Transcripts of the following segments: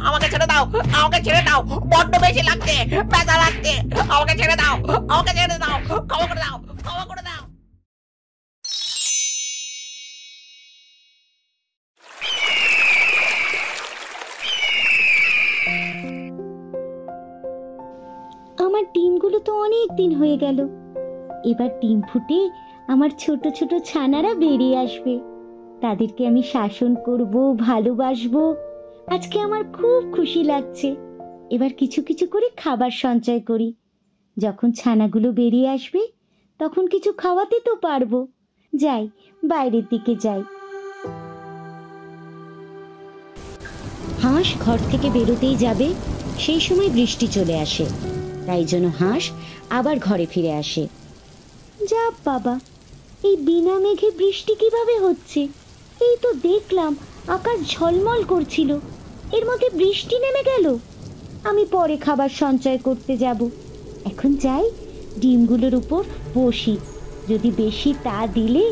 আমাকে ছেড়ে দাও, আমাকে ছেড়ে দাও, বড্ড বেশি লাগছে, ব্যথা লাগছে, আমাকে ছেড়ে দাও, আমাকে ছেড়ে দাও, ক্ষমা করে দাও, ক্ষমা করে দাও। আমার ডিমগুলো তো অনেক দিন হয়ে গেল। এবার ডিম ফুটে আমার ছোট ছোট ছানারা বেরিয়ে আসবে। তাদেরকে আমি শাসন করব, ভালোবাসবো। আজকে আমার খুব খুশি লাগছে। এবার কিছু কিছু করে খাবার সঞ্চয় করি। যখন ছানাগুলো বেরিয়ে আসবে তখন কিছু খাওয়াতে তো পারবো। যাই, বাইরের দিকে যাই। হাঁস ঘর থেকে বেরোতেই যাবে, সেই সময় বৃষ্টি চলে আসে। তাই জন্য হাঁস আবার ঘরে ফিরে আসে। যা বাবা, এই বিনা মেঘে বৃষ্টি কিভাবে হচ্ছে? এই তো দেখলাম আকাশ ঝলমল করছিল, এর মধ্যে বৃষ্টি নেমে গেল। আমি পরে খাবার সঞ্চয় করতে যাব। এখন যাই, ডিমগুলোর উপর বসি। যদি বেশি তা দিলে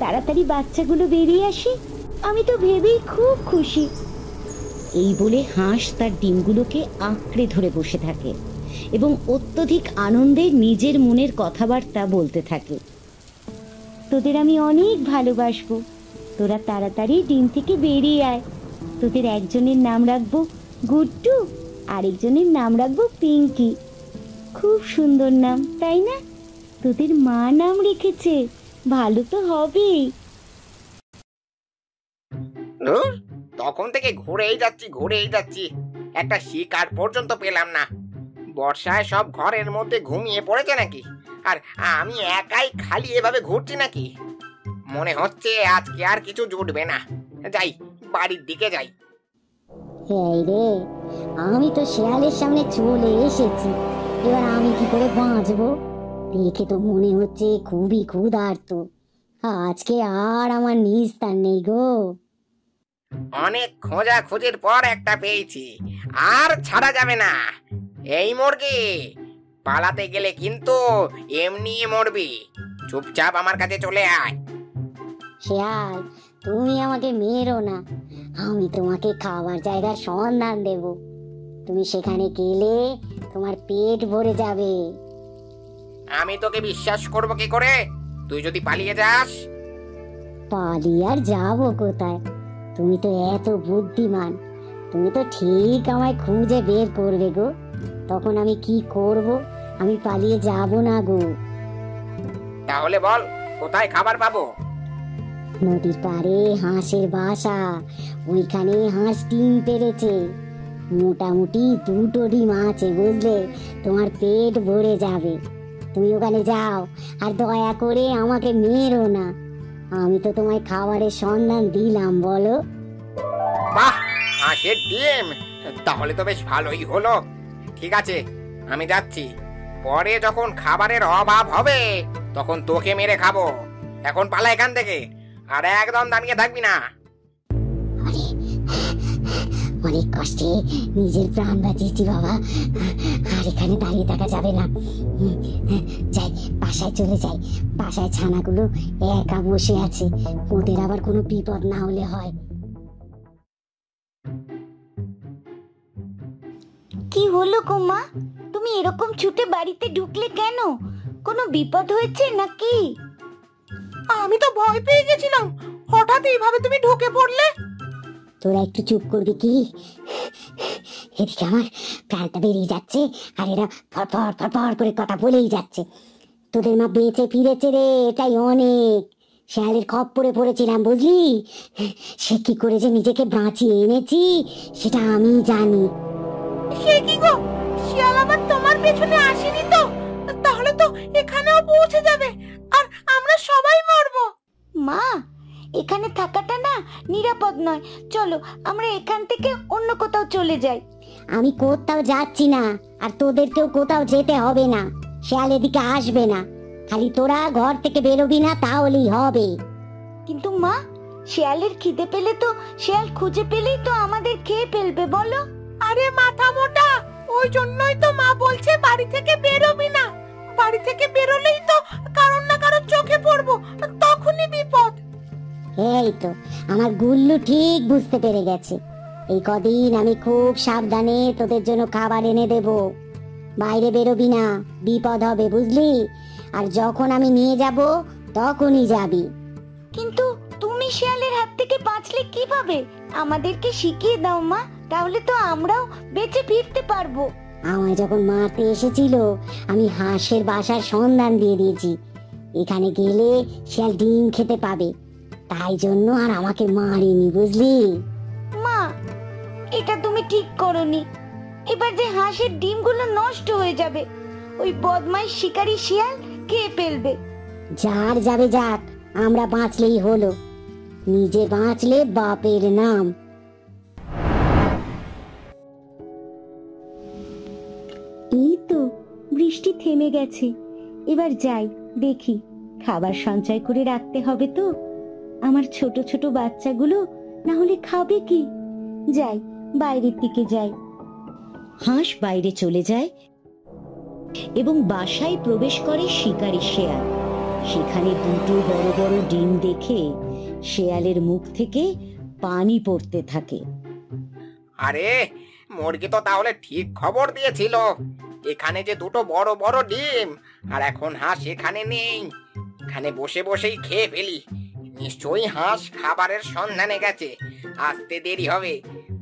তাড়াতাড়ি বাচ্চাগুলো বেরিয়ে আসে। আমি তো ভেবেই খুব খুশি। এই বলে হাঁস তার ডিমগুলোকে আঁকড়ে ধরে বসে থাকে এবং অত্যধিক আনন্দে নিজের মনের কথাবার্তা বলতে থাকে। তোদের আমি অনেক ভালোবাসবো। তোরা তাড়াতাড়ি ডিম থেকে বেরিয়ে আয়। তোদের একজনের নাম রাখবো গুড্ডু, আরেকজনের নাম রাখবো পিঙ্কি। খুব সুন্দর নাম, তাই না? তোদের মা নাম রেখেছে, ভালো তো হবেই। তখন থেকে ঘুরেই যাচ্ছি, একটা শিকার পর্যন্ত পেলাম না। বর্ষায় সব ঘরের মধ্যে ঘুমিয়ে পড়েছে নাকি, আর আমি একাই খালি এভাবে ঘুরছি নাকি? মনে হচ্ছে আজকে আর কিছু জুটবে না। যাই, বাড়ির দিকে যাই। এই রে, আমি তো শেয়ালের সামনে চলে এসেছি। এবার আমি কি করে বাঁচবো? দেখে তো মনে হচ্ছে খুবই ক্ষুধার্ত। আজকে আর আমার নিস্তার নেই গো। অনেক খোঁজাখুঁজির পর একটা পেয়েছি, আর ছাড়া যাবে না। এই মুরগি, পালাতে গেলে কিন্তু এমনি মরবি। চুপচাপ আমার কাছে চলে আয়। শেয়াল, তুমি আমাকে মেরো না। আমি তোমাকে খাবার জায়গার সন্ধান দেব। তুমি সেখানে গেলে তোমার পেট ভরে যাবে। আমি তোকে বিশ্বাস করব কি করে, তুই যদি পালিয়ে যাস? পালিয়ে আর যাবো কোথায়? তুমি তো এত বুদ্ধিমান, তুমি তো ঠিক আমায় খুঁজে বের করবে গো। তখন আমি কি করব? আমি পালিয়ে যাব না গো। তাহলে বল, কোথায় খাবার পাবো? নদীর পাড়ে হাঁসের বাসা, ওইখানে হাঁস ডিম পেড়েছে। মোটামুটি 2টো ডিম আছে, বুঝলে? তোমার পেট ভরে যাবে। তুমি ওখানে যাও, আর দয়া করে আমাকে মেরো না। আমি তো তোমায় খাবারের সন্ধান দিলাম, বলো? বাহ, হাঁসের ডিম! তাহলে তো বেশ ভালোই হলো। ঠিক আছে, আমি যাচ্ছি। পরে যখন খাবারের অভাব হবে তখন তোকে মেরে খাবো। এখন পালা এখান থেকে, আর একদম দাঁড়িয়ে থাকবি না। অনেক কষ্টে নিজের প্রাণ বাঁচিয়েছি বাবা, আর এখানে দাঁড়িয়ে থাকা যাবে না। যাই, বাসায় চলে যাই। বাসায় ছানাগুলো একা বসে আছে, ওদের আবার কোনো বিপদ না হলে হয়। কি হলো গো মা, তুমি এরকম ছুটে বাড়িতে ঢুকলে কেন? কোনো বিপদ হয়েছে নাকি? আমি তো ভয় পেয়ে গেছিলাম, হঠাৎ এইভাবে তুমি ঢুকে পড়লে। তোরা একটু চুপ করবি কি? এদিকে আমার প্রাণটা বেরিয়ে যাচ্ছে, আর এরা ফরফর ফরফর করে কথা বলেই যাচ্ছে। তোদের মা বেঁচে ফিরেছে রে, এটাই অনেক। শেয়ালের খপ্পরে পড়েছিলাম, বুঝলি? সে কি করে যে নিজেকে বাঁচিয়ে এনেছি সেটা আমি জানি। সে কি গো, শিয়াল আবার তোমার পেছনে আসেনি তো? তাহলে তো এখানেও পৌঁছে যাবে, আর আমরা সবাই মরবো। মা, এখানে থাকাটা না নিরাপদ নয়। চলো আমরা এখান থেকে অন্য কোথাও চলে যাই। আমি কোথাও যাচ্ছি না, আর তোদেরকেও কোথাও যেতে হবে না। শেয়াল এদিকে আসবে না, খালি তোরা ঘর থেকে বেরোবি না, তাহলেই হবে। কিন্তু মা, শেয়ালের খিদে পেলে তো, শেয়াল খুঁজে পেলেই তো আমাদের খেয়ে ফেলবে, বলো? আরে মাথা মোটা, ওই জন্যই তো মা বলছে বাড়ি থেকে বেরোবি না। বাড়ি থেকে বেরোলেই তো কারণ না কারণ চোখে পড়বো, তখনই বিপদ। এই তো আমার গুল্লু ঠিক বুঝতে পেরে গেছে। এই কদিন আমি খুব সাবধানে তোদের জন্য খাবার এনে দেব। বাইরে বেরোবি না, বিপদ হবে বুঝলি? আর যখন আমি নিয়ে যাব তখনই যাবি। কিন্তু তুমি শিয়ালের হাত থেকে বাঁচলে কিভাবে? আমাদেরকে শিখিয়ে দাও মা, তাহলে তো আমরাও বেঁচে ফিরতে পারবো। আমায় যখন মারতে এসেছিল আমি হাঁসের বাসার সন্ধান দিয়ে দিয়েছি। এখানে গেলে শিয়াল ডিম খেতে পাবে, তাই জন্য আর আমাকে মারেনি বুঝলি? মা, এটা তুমি ঠিক করনি। এবার যে হাঁসের ডিমগুলো নষ্ট হয়ে যাবে, ওই বদমাইশ শিকারী শিয়াল খেয়ে ফেলবে। যার যাবে যাক, আমরা বাঁচলেই হলো। নিজে বাঁচলে বাপের নাম। এই তো বৃষ্টি থেমে গেছে, এবার যাই দেখি। খাবার সঞ্চয় করে রাখতে হবে তো, আমার ছোট ছোট বাচ্চাগুলো না হলে খাবে কি। যাই, বাইরের দিকে যাই। হাঁস বাইরে চলে যায় এবং বাসায় প্রবেশ করে শিকারী শেয়াল। সেখানে দুটো বড় বড় ডিম দেখে শেয়ালের মুখ থেকে পানি পড়তে থাকে। আরে, মুরগি তো তাহলে ঠিক খবর দিয়েছিল। এখানে যে দুটো বড় বড় ডিম, আর এখন হাঁস এখানে নেই। এখানে বসে বসেই খেয়ে ফেলি। নিশ্চয়ই হাঁস খাবারের সন্ধানে গেছে, আসতে দেরি হবে।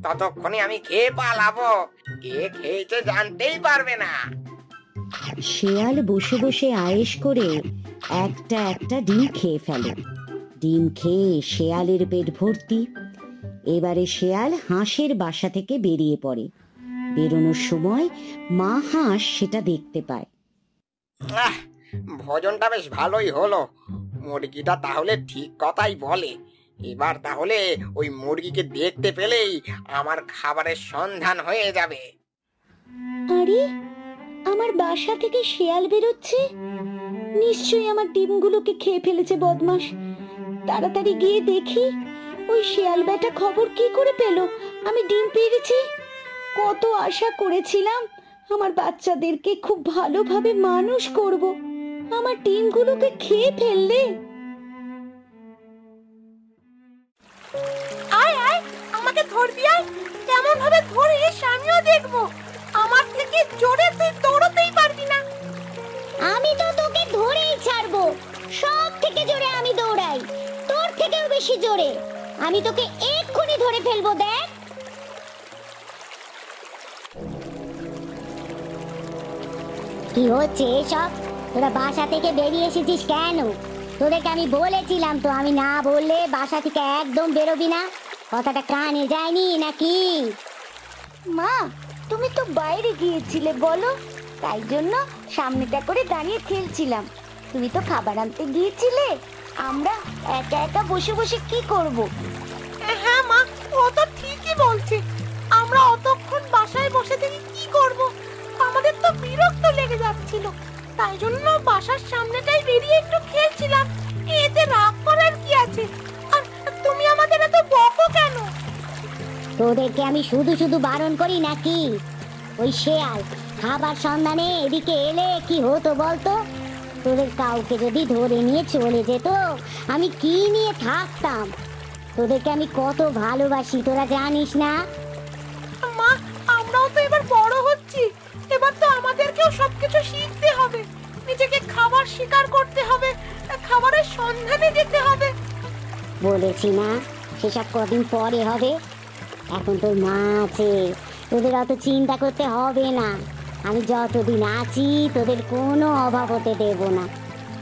ততক্ষণে আমি খেয়ে পালাবো, কে খেয়েছে জানতেই পারবে না। শেয়াল বসে বসে আয়েশ করে একটা একটা ডিম খেয়ে ফেলে। ডিম খেয়ে শেয়ালের পেট ভর্তি। এবারে শেয়াল হাঁসের বাসা থেকে বেরিয়ে পড়ে। বেরোনোর সময় মা হাঁস সেটা দেখতে পায়। আহ, ভোজনটা বেশ ভালোই হলো। মুরগিটা তাহলে ঠিক কথাই বলে। এবার তাহলে ওই মুরগিকে দেখতে পেলেই আমার খাবারের সন্ধান হয়ে যাবে। আরে, আমার বাসা থেকে শেয়াল বেরোচ্ছে। নিশ্চয়ই আমার ডিমগুলোকে খেয়ে ফেলেছে বদমাশ। তাড়াতাড়ি গিয়ে দেখি ওই শেয়াল বেটা খবর কি করে পেল আমি ডিম পেড়েছি। কত আশা করেছিলাম আমার বাচ্চাদেরকে খুব ভালোভাবে মানুষ করব, আমার ডিমগুলোকে খেয়ে ফেললে। আয় আয়, আমাকে ধরবি আয়। কেমন ভাবে ধরিস আমিও দেখবো। আমার থেকে জোরে তুই দৌড়তেই পারবি না। আমি তো তোকে ধরেই ছাড়বো। সব থেকে জোরে আমি দৌড়াই, তোর থেকেও বেশি জোরে। আমি তোকে এক্ষুনি ধরে ফেলবো, দেখ। কি হচ্ছে এসব? তোরা বাসা থেকে বেরিয়ে এসেছিস কেন? তোদেরকে আমি বলেছিলাম তো, আমি না বললে বাসা থেকে একদম বেরোবি না। কথাটা কানে যায়নি নাকি? মা, তুমি তো বাইরে গিয়েছিলে বলো, তাই জন্য সামনেটা করে দাঁড়িয়ে খেলছিলাম। তুমি তো খাবার আনতে গিয়েছিলে, আমরা একা একা বসে বসে কি করব? হ্যাঁ মা, ও তো ঠিকই বলছে। আমরা অতক্ষণ বাসায় বসে থেকে কি করব? আমাদের তো বিরক্ত লেগে যাচ্ছিল, তাই জন্য বাসার সামনেটাই বেরিয়ে একটু খেলছিলাম। এতে রাগ করার কি আছে? আর তুমি আমাদের এত বকো কেন? তোদেরকে আমি শুধু শুধু বারণ করি নাকি? ওই শেয়াল খাবার সন্ধানে এদিকে এলে কি হতো বলতো? তোদের কাউকে যদি ধরে নিয়ে চলে যেত, আমি কি নিয়ে থাকতাম? তোদেরকে আমি কত ভালোবাসি তোরা জানিস না? মা, আমরাও তো এবার বড় হচ্ছি। এবার তো আমাদেরকেও সবকিছু শিখতে হবে। নিজেকে খাবার শিকার করতে হবে, খাবারের সন্ধানে যেতে হবে। বলেছি না, সেসব কদিন পরে হবে। এখন তোর মা আছে, তোদের অত চিন্তা করতে হবে না। আমি যতদিন আছি তোদের কোনো অভাব হতে দেব না,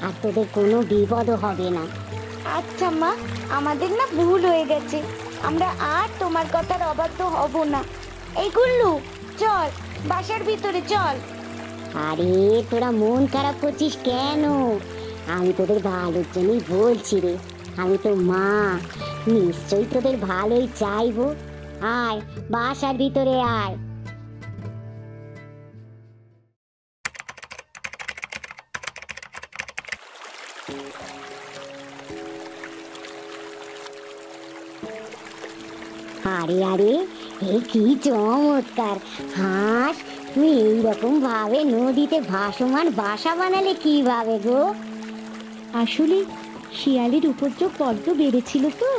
আর তোদের কোনো বিপদও হবে না। আচ্ছা মা, আমাদের না ভুল হয়ে গেছে, আমরা আর তোমার কথার অবাধ্য হব না। এই গুল্লু, চল বাসার ভিতরে চল। আরে তোরা মন খারাপ করছিস কেন? আমি তোদের ভালোর জন্যই বলছি রে। আমি তো মা, নিশ্চয়ই তোদের ভালোই চাইবো। আয় বাসার ভিতরে আয়। আরে আরে, এ কি চমৎকার হাঁস! তুই এইরকম ভাবে নদীতে ভাসমান বাসা বানালে কিভাবে গো? আসলে শিয়ালের উপদ্রব বড্ড বেড়েছিল তো,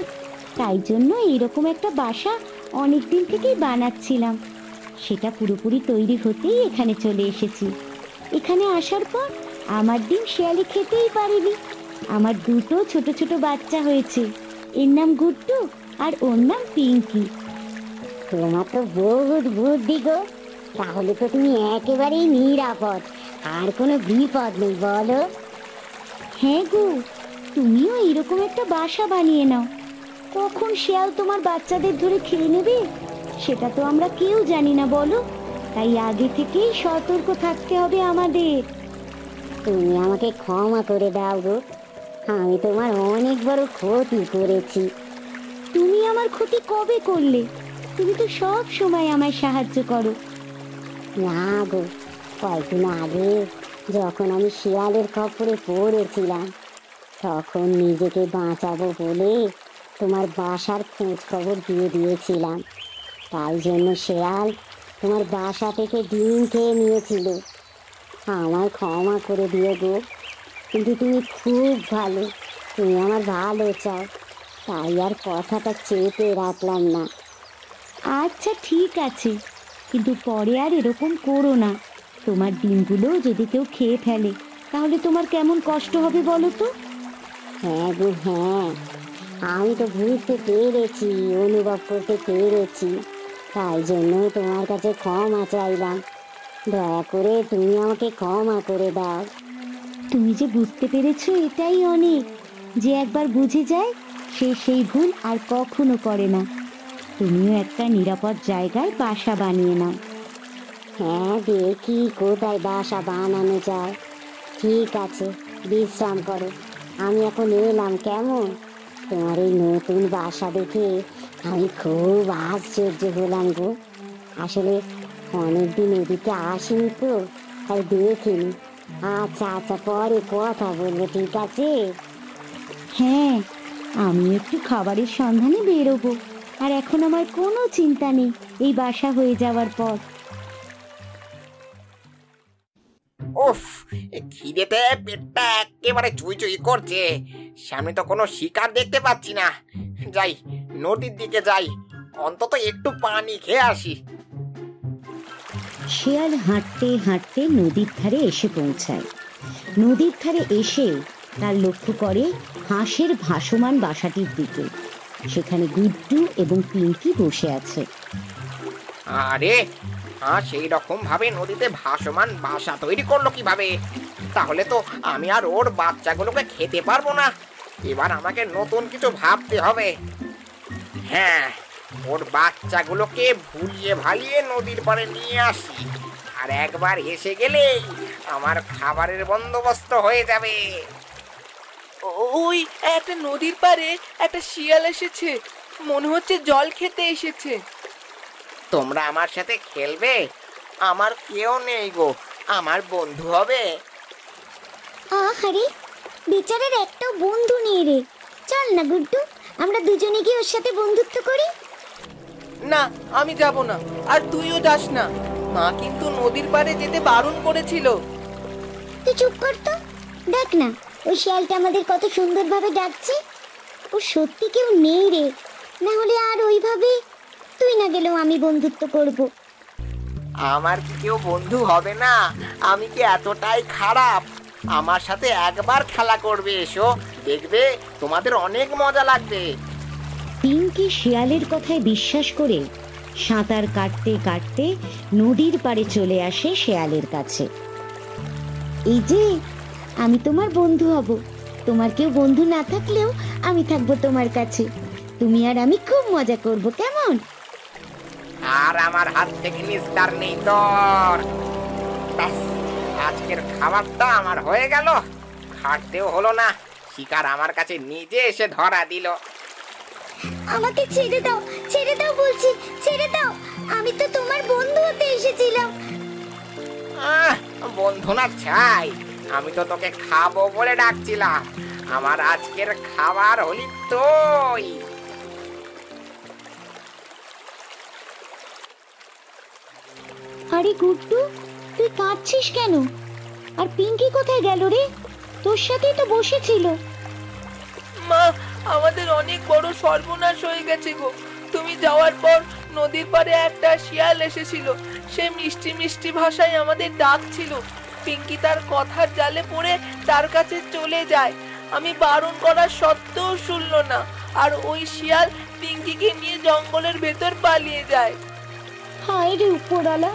তাই জন্য এইরকম একটা বাসা অনেক দিন থেকেই বানাচ্ছিলাম। সেটা পুরোপুরি তৈরি হতেই এখানে চলে এসেছি। এখানে আসার পর আমার ডিম শেয়ালি খেতেই পারেনি। আমার দুটো ছোট ছোট বাচ্চা হয়েছে, এর নাম গুড্ডু আর ওর নাম পিঙ্কি। তোমার তো বহুত বুদ্ধি গো, তাহলে তো তুমি একেবারেই নিরাপদ, আর কোনো বিপদ নেই বলো। হ্যাঁ গো, তুমিও এরকম একটা বাসা বানিয়ে নাও। কখন শেয়াল তোমার বাচ্চাদের ধরে খেয়ে নেবে সেটা তো আমরা কেউ জানি না বলো, তাই আগে থেকেই সতর্ক থাকতে হবে আমাদের। তুমি আমাকে ক্ষমা করে দাও গো, আমি তোমার অনেক বড় ক্ষতি করেছি। তুমি আমার ক্ষতি কবে করলে? তুমি তো সব সময় আমায় সাহায্য করো। না গো, কয়েকদিন আগে যখন আমি শিয়ালের খপ্পরে পড়েছিলাম, তখন নিজেকে বাঁচাবো বলে তোমার বাসার খোঁজ খবর দিয়ে দিয়েছিলাম। তাই জন্য শেয়াল তোমার বাসা থেকে ডিম খেয়ে নিয়েছিল। আমায় ক্ষমা করে দিও গো, কিন্তু তুমি খুব ভালো, তুমি আমার ভালো চাও, তাই আর কথাটা চেপে রাখলাম না। আচ্ছা ঠিক আছে, কিন্তু পরে আর এরকম করো না। তোমার ডিমগুলো যদি কেউ খেয়ে ফেলে তাহলে তোমার কেমন কষ্ট হবে বলো তো? হ্যাঁ গো হ্যাঁ, আমি তো বুঝতে পেরেছি, অনুভব করতে পেরেছি, তাই জন্য তোমার কাছে ক্ষমা চাইলাম। দয়া করে তুমি আমাকে ক্ষমা করে দাও। তুমি যে বুঝতে পেরেছো এটাই অনেক। যে একবার বুঝে যায় সে সেই ভুল আর কখনো করে না। তুমিও একটা নিরাপদ জায়গায় বাসা বানিয়ে নাও। হ্যাঁ, দেখি কোথায় বাসা বানানো যায়। ঠিক আছে, বিশ্রাম করো, আমি এখন এলাম কেমন। তোমার এই নতুন বাসা দেখে আমি খুব আশ্চর্য হলাম গো। আসলে অনেকদিন এদিকে আসিনি তো, তাই দেখিনি। আচ্ছা আচ্ছা, পরে কথা বলবো, ঠিক আছে? হ্যাঁ, আমি একটু খাবারের সন্ধানে বেরোবো। আর এখন আমার কোনো চিন্তা নেই এই বাসা হয়ে যাওয়ার পর। উফ, এ খিদেতে পেটটা একেবারে চুই চুই করছে। সামনে তো কোনো শিকার দেখতে পাচ্ছি না। যাই, নদীর দিকে যাই, অন্তত একটু পানি খেয়ে আসি। শেয়াল হাঁটতে হাঁটতে নদীর ধারে এসে পৌঁছায়। নদীর ধারে এসে তার লক্ষ্য করে হাঁসের ভাসমান বাসাটির দিকে। সেখানে গুড্ডু এবং পিঙ্কি বসে আছে। আরে, সেই রকম ভাবে নদীতে ভাসমান বাসা তৈরি করলো কিভাবে? তাহলে তো আমি আর ওর বাচ্চাগুলোকে খেতে পারবো না। এবার আমাকে নতুন কিছু ভাবতে হবে। হ্যাঁ, ওর বাচ্চাগুলোকে ভুলিয়ে ভালিয়ে নদীর পাড়ে নিয়ে আসি, আর একবার এসে গেলেই আমার খাবারের বন্দোবস্ত হয়ে যাবে। ওই একটা নদীর পাড়ে একটা শিয়াল এসেছে, মনে হচ্ছে জল খেতে এসেছে। তোমরা আমার সাথে খেলবে? আমার কেউ নেই গো, আমার বন্ধু হবে। আহারে, বেচারার একটাও বন্ধু নেই রে। চল না গুড্ডু, আমরা দুজনে গিয়ে ওর সাথে বন্ধুত্ব করি। না, আমি যাব না, আর তুইও যাস না। মা কিন্তু নদীর পাড়ে যেতে বারণ করেছিল। তুই চুপ কর তো, দেখ না ওই শিয়ালটা আমাদের কত সুন্দরভাবে ডাকছে। ও সত্যি কেউ নেই রে, না হলে আর ওইভাবে তুই না গেলেও আমি বন্ধুত্ব করব। আমার কি কেউ বন্ধু হবে না? আমি কি এতটাই খারাপ? আমার সাথে একবার খেলা করবে, এসো, দেখবে তোমাদের অনেক মজা লাগবে। পিঙ্কি শিয়ালের কথায় বিশ্বাস করে সাঁতার কাটতে কাটতে নদীর পাড়ে চলে আসে শেয়ালের কাছে। এই যে, আমি তোমার বন্ধু হব। তোমার কেউ বন্ধু না থাকলেও আমি থাকবো তোমার কাছে। তুমি আর আমি খুব মজা করব, কেমন? আর আমার হাত থেকে নিস্তার নেই তোর। ব্যাস, আজকের খাবারটা আমার হয়ে গেল। খাটতেও হলো না, শিকার আমার কাছে নিজে এসে ধরা দিল। আমাকে ছেড়ে দাও বলছি, ছেড়ে দাও। আমি তো তোমার বন্ধু হতে এসেছিলাম। বন্ধু না ছাই, আমি তো তোকে খাবো বলে ডাকছিলাম। আমার আজকের খাবার হলি তুই। আরে গুড্ডু, তুই কাঁদছিস কেন? আর পিঙ্কি কোথায় গেল রে? তোর সাথেই তো বসেছিল। মা, আমাদের অনেক বড় সর্বনাশ হয়ে গেছে গো। তুমি যাওয়ার পর নদীর পাড়ে একটা শিয়াল এসেছিল। সে মিষ্টি মিষ্টি ভাষায় আমাদের ডাকছিল। পিঙ্কি তার কথার জালে পড়ে তার কাছে চলে যায়। আমি বারণ করার সত্ত্বেও শুনল না, আর ওই শিয়াল পিঙ্কিকে নিয়ে জঙ্গলের ভেতর পালিয়ে যায়। হায় রে উপরওয়ালা,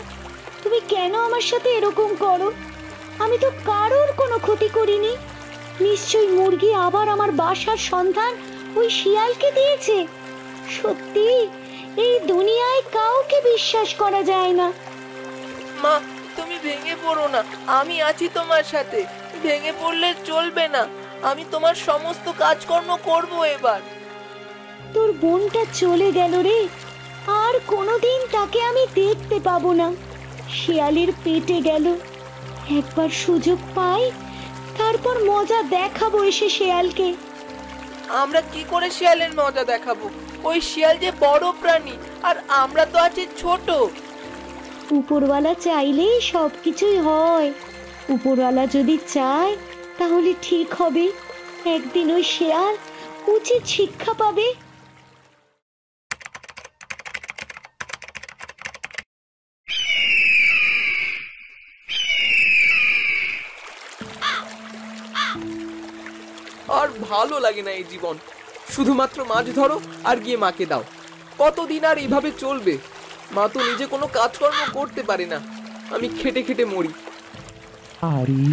তুমি কেন আমার সাথে এরকম করো? আমি তো কারোর কোনো ক্ষতি করিনি। নিশ্চয়ই মুরগি আবার আমার বাসার সন্ধান ওই শিয়ালকে দিয়েছে। সত্যি এই দুনিয়ায় কাউকে বিশ্বাস করা যায় না। মা, তুমি ভেঙে পড়ো না, আমি আছি তোমার সাথে। ভেঙে পড়লে চলবে না, আমি তোমার সমস্ত কাজকর্ম করব এবার। তোর বোনটা চলে গেল রে, আর কোনোদিন তাকে আমি দেখতে পাবো না। শিয়ালের পেটে গেল। একবার সুযোগ পাই, তারপর মজা দেখাবো এসে শিয়ালকে। আমরা কি করে শিয়ালের মজা দেখাবো? ওই শিয়াল যে বড় প্রাণী, আর আমরা তো আছি ছোট। উপরওয়ালা চাইলেই সবকিছুই হয়। উপরওয়ালা যদি চায় তাহলে ঠিক হবে। একদিন ওই শিয়াল উচিত শিক্ষা পাবে। আর ভালো লাগে না এই জীবন। শুধুমাত্র মাছ ধরো আর গিয়ে মাকে দাও। কতদিন আর এইভাবে চলবে? মা তো নিজে কোনো কাজকর্ম করতে পারে না। আমি খেটে খেটে মরি। আরে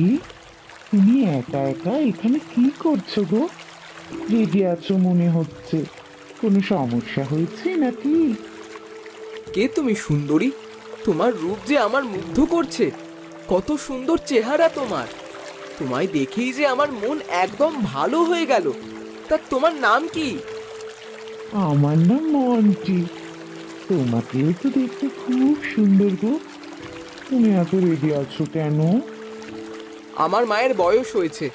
তুমি একা একা এখানে কি করছো গো? রেগে আছো মনে হচ্ছে। কোনো সমস্যা হয়েছে নাকি? কে তুমি সুন্দরী? তোমার রূপ যে আমার মুগ্ধ করছে। কত সুন্দর চেহারা তোমার। তোমায় দেখেই যে আমার মন একদম ভালো হয়ে গেল। তা তোমার নাম কি? আমার নাম মন্টি। তোমাকেও তো দেখতে খুব সুন্দর গো। তুমি এত রেগে আছো কেন? আমার মায়ের বয়স হয়েছে,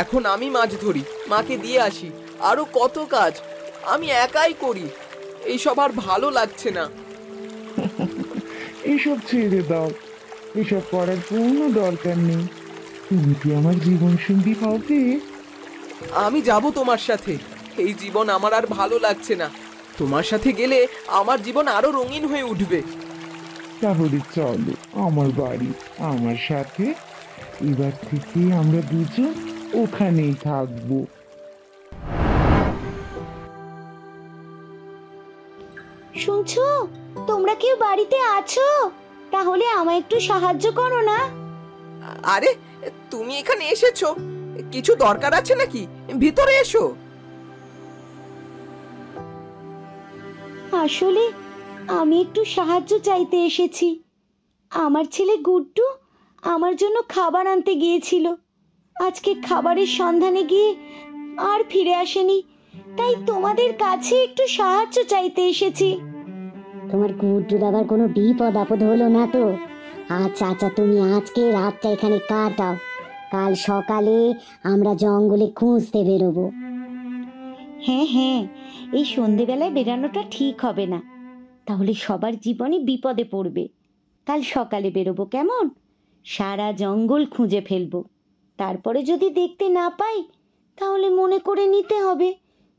এখন আমি মাছ ধরি, মাকে দিয়ে আসি, আরো কত কাজ আমি একাই করি। এইসব আর ভালো লাগছে না। এসব ছেড়ে দাও, এসব করার কোনো দরকার নেই। তুমি কি আমার জীবন সঙ্গী হবে? আমি যাব তোমার সাথে। এই জীবন আমার আর ভালো লাগছে না। তোমার সাথে গেলে আমার জীবন আরো রঙিন হয়ে উঠবে। তাহলে চলো আমার বাড়ি, আমার সাথে। এবার থেকে আমরা দুজন ওখানেই থাকবো। শুনছো, তোমরা কেউ বাড়িতে আছো? তাহলে আমায় একটু সাহায্য করো না। আরে, তুমি এখানে এসেছো, কিছু দরকার আছে নাকি? ভিতরে এসো। আসলে আমি একটু সাহায্য চাইতে এসেছি। আমার ছেলে গুড্ডু আমার জন্য খাবার আনতে গিয়েছিল। আজকে খাবারের সন্ধানে গিয়ে আর ফিরে আসেনি। তাই তোমাদের কাছে একটু সাহায্য চাইতে এসেছি। তোমার গুড্ডুর আবার কোনো বিপদ আপদ হলো না তো? আচ্ছা আচ্ছা, তুমি আজকে রাতটা এখানে কাটাও। কাল সকালে আমরা জঙ্গলে খুঁজতে বেরোবো। হ্যাঁ হ্যাঁ, এই সন্ধেবেলায় বেরানোটা ঠিক হবে না, তাহলে সবার জীবনে বিপদে পড়বে। কাল সকালে বেরোবো, কেমন? সারা জঙ্গল খুঁজে ফেলবো। তারপরে যদি দেখতে না পাই, তাহলে মনে করে নিতে হবে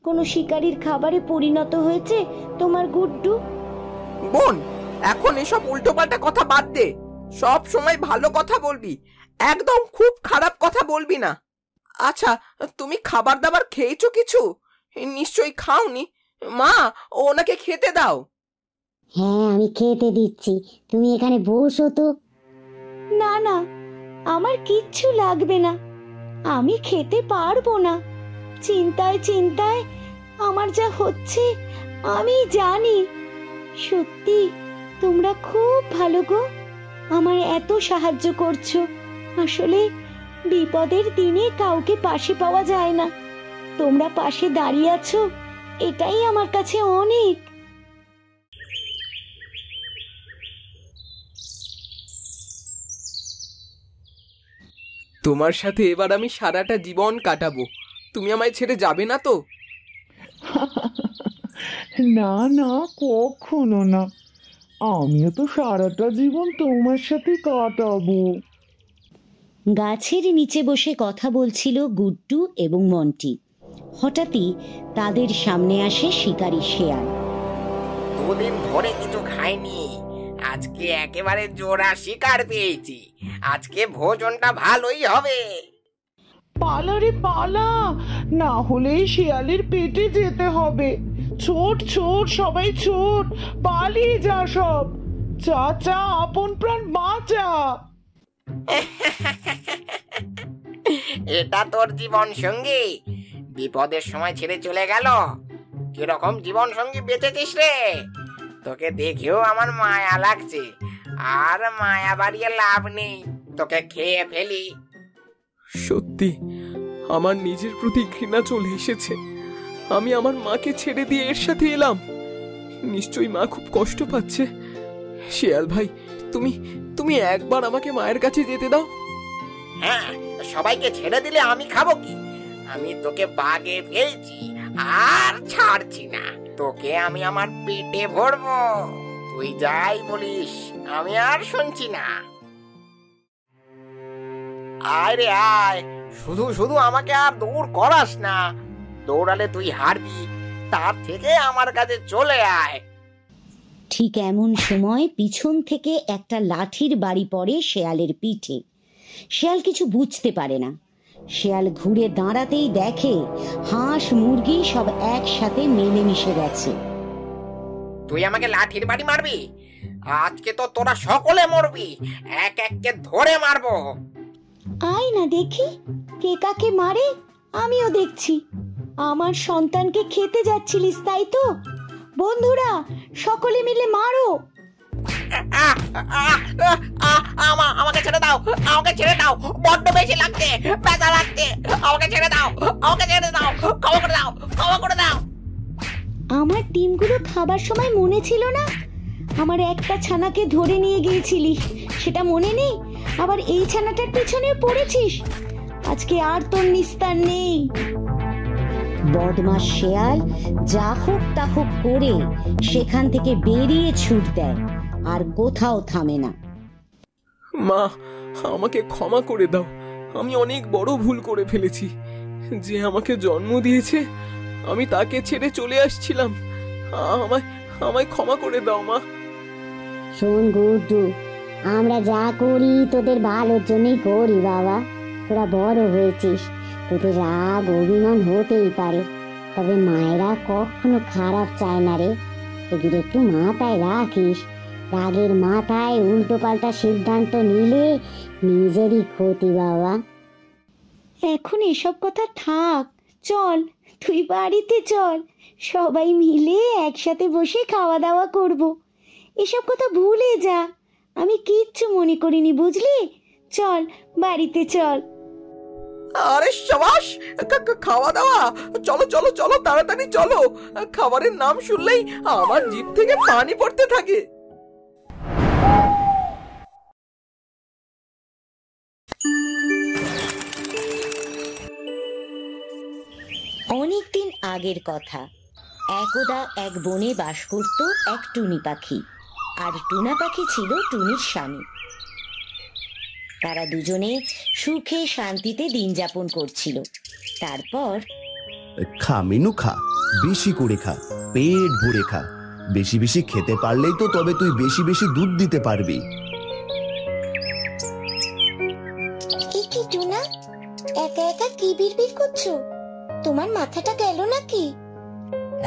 কোনো শিকারীর খাবারে পরিণত হয়েছে তোমার গুড্ডু। বোন, এখন এসব উল্টোপাল্টা কথা বাদ দে। সব সময় ভালো কথা বলবি, একদম খুব খারাপ কথা বলবি না। আচ্ছা, তুমি খাবার দাবার খেয়েছো কিছু? নিশ্চয়ই খাওনি। মা, ওনাকে খেতে দাও। হ্যাঁ, আমি খেতে দিচ্ছি, তুমি এখানে বসো তো। না না, আমার কিচ্ছু লাগবে না, আমি খেতে পারবো না। চিন্তায় চিন্তায় আমার যা হচ্ছে আমি জানি। সত্যি তোমরা খুব ভালো গো, আমার এত সাহায্য করছো। আসলে বিপদের দিনে কাউকে পাশে পাওয়া যায় না। তোমরা পাশে দাঁড়িয়ে আছো, এটাই আমার কাছে অনেক। তোমার সাথে এবার আমি সারাটা জীবন কাটাবো। তুমি আমায় ছেড়ে যাবে না তো? না না, কখনো না। আমিও তো সারাটা জীবন তোমার সাথে কাটাবো। গাছের নিচে বসে কথা বলছিল গুড্ডু এবং মন্টি। হঠাৎই তাদের সামনে আসে শিকারী শেয়াল। দুদিন ধরে কিছু খাইনি, আজকে একেবারে জোড়া শিকার পেয়েছি। আজকে ভোজনটা ভালোই হবে। পালা রে পালা, না হলে শিয়ালের পেটে যেতে হবে। ছোট ছোট সবাই ছোট, পালিয়ে যা সব। চাচা আপন প্রাণ বাঁচা। এটা তোর জীবন সঙ্গী, বিপদের সময় ছেড়ে চলে গেল। কিরকম জীবন সঙ্গী বেঁচেছিস রে? তোকে দেখেও আমার মায়া লাগছে, আর মায়া বাড়িয়ে লাভ নেই, তোকে খেয়ে ফেলি। সত্যি আমার নিজের প্রতি ঘৃণা চলে এসেছে। আমি আমার মাকে ছেড়ে দিয়ে এর সাথে এলাম। নিশ্চয়ই মা খুব কষ্ট পাচ্ছে। শিয়াল ভাই, তুমি তুমি একবার আমাকে মায়ের কাছে যেতে দাও। হ্যাঁ, সবাইকে ছেড়ে দিলে আমি খাবো কি? আমি তোকে বাগে পেয়েছি, আর ছাড়ছি না। তোকে আমি আমার পেটে ভরবো, তুই যাই বলিস আমি আর শুনছি না। আয় রে আয়, শুধু শুধু আমাকে আর দৌড় করাস না। দৌড়ালে তুই হারবি, তার থেকে আমার কাছে চলে আয়। ঠিক এমন সময় পিছন থেকে একটা লাঠির বাড়ি পড়ে শেয়ালের পিঠে। শেয়াল কিছু বুঝতে পারে না। শেয়াল ঘুরে দাঁড়াতেই দেখে হাঁস মুরগি সব একসাথে মিলেমিশে গেছে। তুই আমাকে লাঠির বাড়ি মারবি? আজকে তো তোরা সকলে মরবি, এক এককে ধরে মারবো। আয় না দেখি কে কাকে মারে, আমিও দেখছি। আমার সন্তানকে খেতে যাচ্ছিলিস তাই তো? বন্ধুরা সকলে মিলে মারো। আমাকে ছেড়ে দাও, আমাকে ছেড়ে দাও, বড্ড বেশি লাগছে, ব্যথা লাগছে। আমাকে ছেড়ে দাও, আমাকে ছেড়ে দাও, ক্ষমা করে দাও, ক্ষমা করে দাও। আমার ডিমগুলো খাবার সময় মনে ছিল না? আমার একটা ছানাকে ধরে নিয়ে গিয়েছিলি, সেটা মনে নেই? আবার এই ছানাটার পেছনে পড়েছিস। আজকে আর তোর নিস্তার নেই। বদমাস শেয়াল যা হোক তা হোক করে সেখান থেকে বেরিয়ে ছুট দেয়, আর কোথাও থামে না। মা, আমাকে ক্ষমা করে দাও। আমি অনেক বড় ভুল করে ফেলেছি। যে আমাকে জন্ম দিয়েছে, আমি তাকে ছেড়ে চলে আসছিলাম। আমায় আমায় ক্ষমা করে দাও মা। শোন গুড্ডু, আমরা যা করি তোদের ভালোর জন্যই করি বাবা। তোরা বড় হয়েছিস, তোদের রাগ অভিমান হতেই পারে, তবে মায়েরা কখনো খারাপ চায় না রে। এগুলো একটু মাথায় রাখিস। রাগের মাথায় উল্টো পাল্টা সিদ্ধান্ত নিলে নিজেরই ক্ষতি বাবা। এখন এসব কথা থাক, চল তুই বাড়িতে চল, সবাই মিলে একসাথে বসে খাওয়া দাওয়া করব। এসব কথা ভুলে যা, আমি কিচ্ছু মনে করিনি, বুঝলি? চল বাড়িতে চল। আরে সাবাস, খাওয়া দাওয়া, চলো চলো চলো, তাড়াতাড়ি চলো। খাবারের নাম শুনলেই আমার জিভ থেকে পানি পড়তে থাকে। অনেকদিন আগের কথা। একদা এক বনে বাস করত এক টুনি পাখি, আর টুনা পাখি ছিল টুনির স্বামী। তারা দুজনে সুখে শান্তিতে দিন যাপন করছিল। তারপর খা মিনু খা, বেশি করে খা, পেট ভরে খা। বেশি বেশি খেতে পারলেই তো তবে তুই বেশি বেশি দুধ দিতে পারবি। কি টুনা, একা একা কি বিড়বিড় করছো? তোমার মাথাটা গেল নাকি?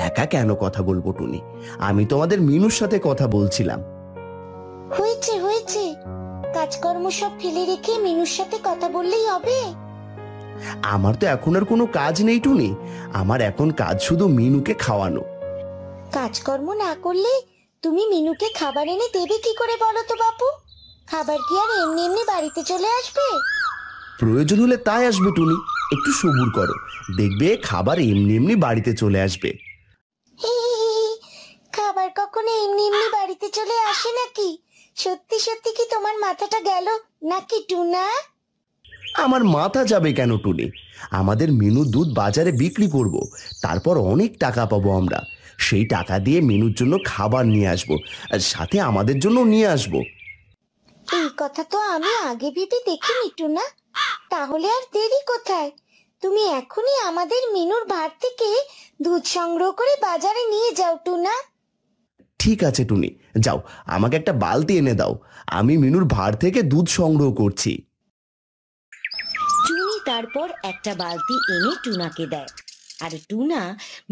একা কেন কথা বলবো টুনি, আমি তোমাদের মিনুর সাথে কথা বলছিলাম। হয়েছে হয়েছে, কাজকর্ম সব ফেলে রেখে মিনুর সাথে কথা বললেই হবে? আমার তো এখন আর কোনো কাজ নেই টুনি, আমার এখন কাজ শুধু মিনুকে খাওয়ানো। কাজকর্ম না করলে তুমি মিনুকে খাবার এনে দেবে কি করে বলো তো বাপু? খাবার কি আর এমনি এমনি বাড়িতে চলে আসবে? প্রয়োজন হলে তাই আসবে টুনি, একটু সবুর করো, দেখবে খাবার এমনি এমনি বাড়িতে চলে আসবে। খাবার কখনো এমনি এমনি বাড়িতে চলে আসে নাকি? সত্যি সত্যি কি তোমার মাথাটা গেল নাকি টুনা? আমার মাথা যাবে কেন টুনি, আমাদের মিনু দুধ বাজারে বিক্রি করব, তারপর অনেক টাকা পাবো আমরা। সেই টাকা দিয়ে মিনুর জন্য খাবার নিয়ে আসবো, আর সাথে আমাদের জন্য নিয়ে আসবো। এই কথা তো আমি আগে ভেবে দেখিনি টুনা। তাহলে আর দেরি কোথায়? তুমি এখনই আমাদের মিনুর ভার থেকে দুধ সংগ্রহ করে বাজারে নিয়ে যাও টুনা। ঠিক আছে টুনি, যাও আমাকে একটা বালতি এনে দাও, আমি মিনুর ভার থেকে দুধ সংগ্রহ করছি। টুনি তারপর একটা বালতি এনে টুনাকে দেয়, আর টুনা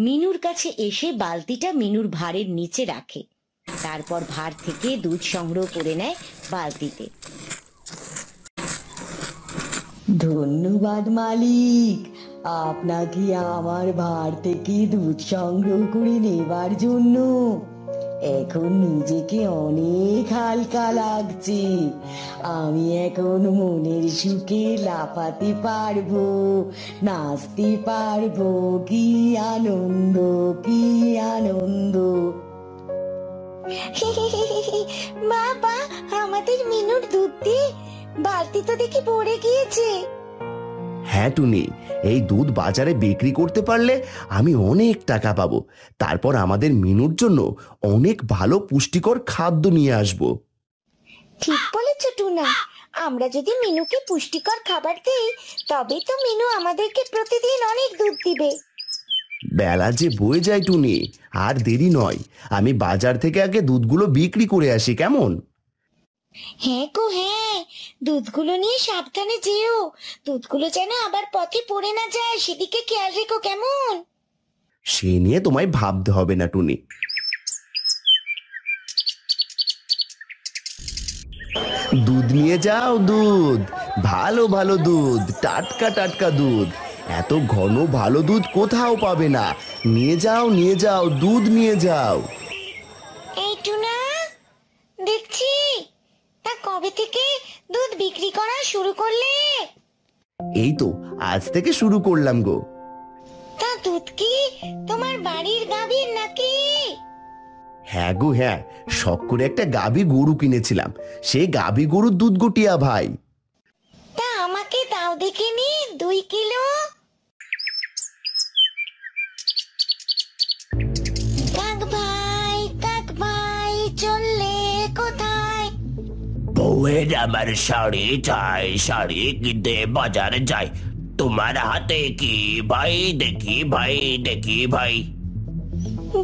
মিনুর কাছে এসে বালতিটা মিনুর ভারের নিচে রাখে। তারপর ভার থেকে দুধ সংগ্রহ করে নেয় বালতিতে। ধন্যবাদ মালিক, আপনাকে আমার ভার থেকে দুধ সংগ্রহ করে নেবার জন্য। এখন নিজেকে অনেক হালকা লাগছে। আমি এখন মনের সুখে লাফাতে পারবো, নাচতে পারবো। কি আনন্দ, কি আনন্দ! বাবা, আমাদের মিনুর দুধ দিয়ে বালতি তো দেখি ভরে গিয়েছে। হ্যাঁ টুনি, এই দুধ বাজারে বিক্রি করতে পারলে আমি অনেক টাকা পাবো। তারপর আমাদের মিনুর জন্য অনেক ভালো পুষ্টিকর খাদ্য নিয়ে আসবো। ঠিক বলেছ টুনা, আমরা যদি মিনুকে পুষ্টিকর খাবার দেই তবেই তো মিনু আমাদেরকে প্রতিদিন অনেক দুধ দিবে। বেলা যে বয়ে যায় টুনি, আর দেরি নয়, আমি বাজার থেকে আগে দুধগুলো বিক্রি করে আসি, কেমন? হ্যাঁ গো হ্যাঁ, দুধগুলো নিয়ে সাবধানে যেও। দুধগুলো যেন আবার পথে পড়ে না যায়, সেদিকে খেয়াল রেখো, কেমন? সে নিয়ে তোমায় ভাবতে হবে না টুনি। দুধ নিয়ে যাও, দুধ, ভালো ভালো দুধ, টাটকা টাটকা দুধ। এত ঘন ভালো দুধ কোথাও পাবে না। নিয়ে যাও, নিয়ে যাও, দুধ নিয়ে যাও। এই টুনা, দেখছি তা কবে থেকে দুধ বিক্রি করা শুরু করলে? এই তো আজ থেকে শুরু করলাম গো। তা দুধ কি তোমার বাড়ির গাভীর নাকি? হ্যাঁ গো হ্যাঁ, শখ করে একটা গাভী গরু কিনেছিলাম, সেই গাভী গরুর দুধ গটিয়া ভাই। তা আমাকে দাও দেখিনি 2 কিলো। কাক ভাই চললে কোথায়? বউয়ের আমার শাড়ি চাই, শাড়ি কিনতে বাজারে যাই। তোমার হাতে কি ভাই? দেখি ভাই, দেখি ভাই।